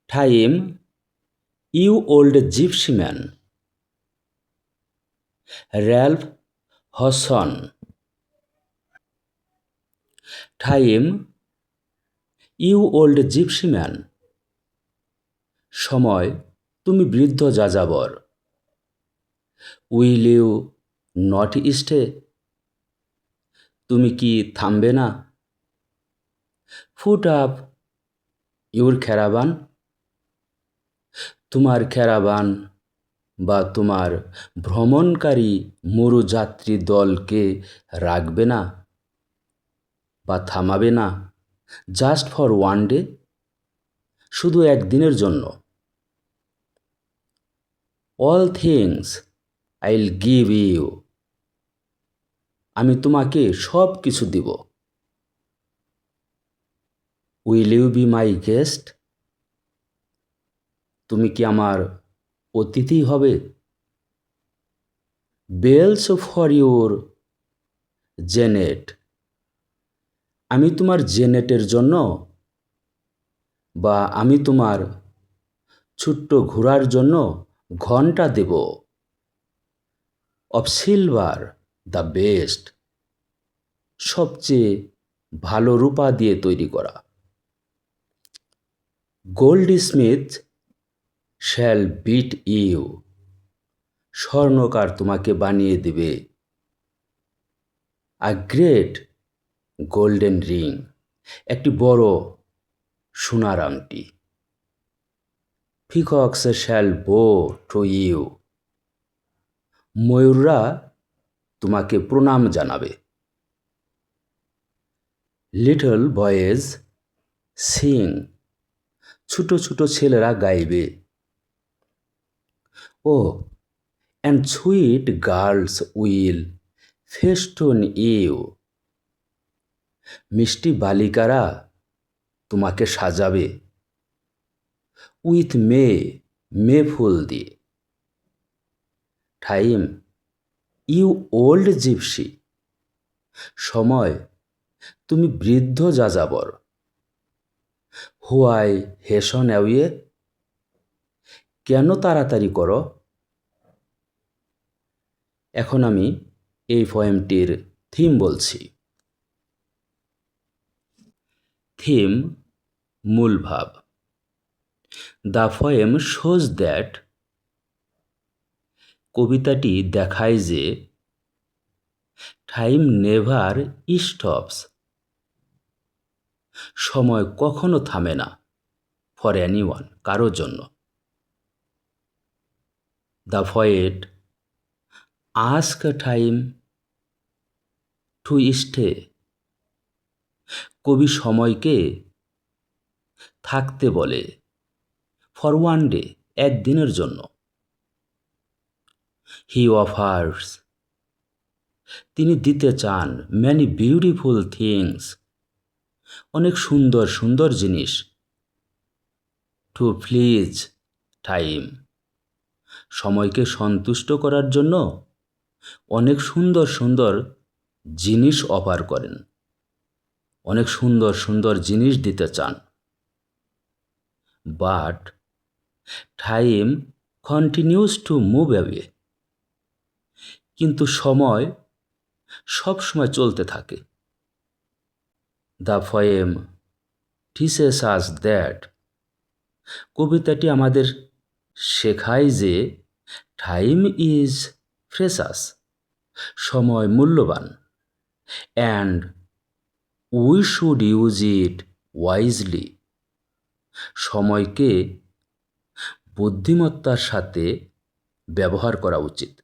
Time, you old gypsy man. Ralph Hodgson. Time, you old gypsy man. সময়, তুমি বৃদ্ধ যাযাবর। Will you not stay? তুমি কি থামবে না? Put up your caravan. তোমার ক্যারাভান বা তোমার ভ্রমণকারী মরুযাত্রী দলকে রাখবে না বা থামাবে না জাস্ট ফর ওয়ান ডে, শুধু একদিনের জন্য। All things I'll give you. আমি তোমাকে সব কিছু দিব। Will you be my guest? তুমি কি আমার অতিথি হবে? Bells for your Janet. আমি তোমার জেনেটের জন্য বা আমি তোমার ছোট্ট ঘোড়ার জন্য ঘণ্টা দেব। Of silver, the best. সবচেয়ে ভালো রূপা দিয়ে তৈরি করা। Goldsmith shall beat you. স্বর্ণকার তোমাকে বানিয়ে দেবে। A great golden ring. একটি বড় সোনার আংটি। Peacocks shall bow to you. ময়ূররা তোমাকে প্রণাম জানাবে। Little boys sing. ছোট ছোট ছেলেরা গাইবে। ও and sweet girls will festoon you. মিষ্টি বালিকারা তোমাকে সাজাবে। উইথ মে ফুল দিয়ে। Time, you old gypsy. সময়, তুমি বৃদ্ধ যাযাবর। Why Hesson away? কেন তাড়াতাড়ি করো? এখন আমি এই পোয়েমটির থিম বলছি। থিম, মূল ভাব। The poem shows that. কবিতাটি দেখায় যে টাইম নেভার স্টপস। সময় কখনো থামে না। ফর এনিওয়ান, কারোর জন্য। The poet ask time to stay. কবি সময়কে থাকতে বলে। ফর ওয়ান ডে, একদিনের জন্য। হি অফার্স। তিনি দিতে চান ম্যানি বিউটিফুল থিংস। অনেক সুন্দর সুন্দর জিনিস। To please time. সময়কে সন্তুষ্ট করার জন্য অনেক সুন্দর সুন্দর জিনিস অফার করেন। অনেক সুন্দর সুন্দর জিনিস দিতে চান। But time continues to move away. কিন্তু সময় সবসময় চলতে থাকে। The poem teaches us that. কবিতাটি আমাদের শেখায় যে টাইম ইজ প্রেসাস। সময় মূল্যবান। And we should use it wisely. সময়কে বুদ্ধিমত্তার সাথে ব্যবহার করা উচিত।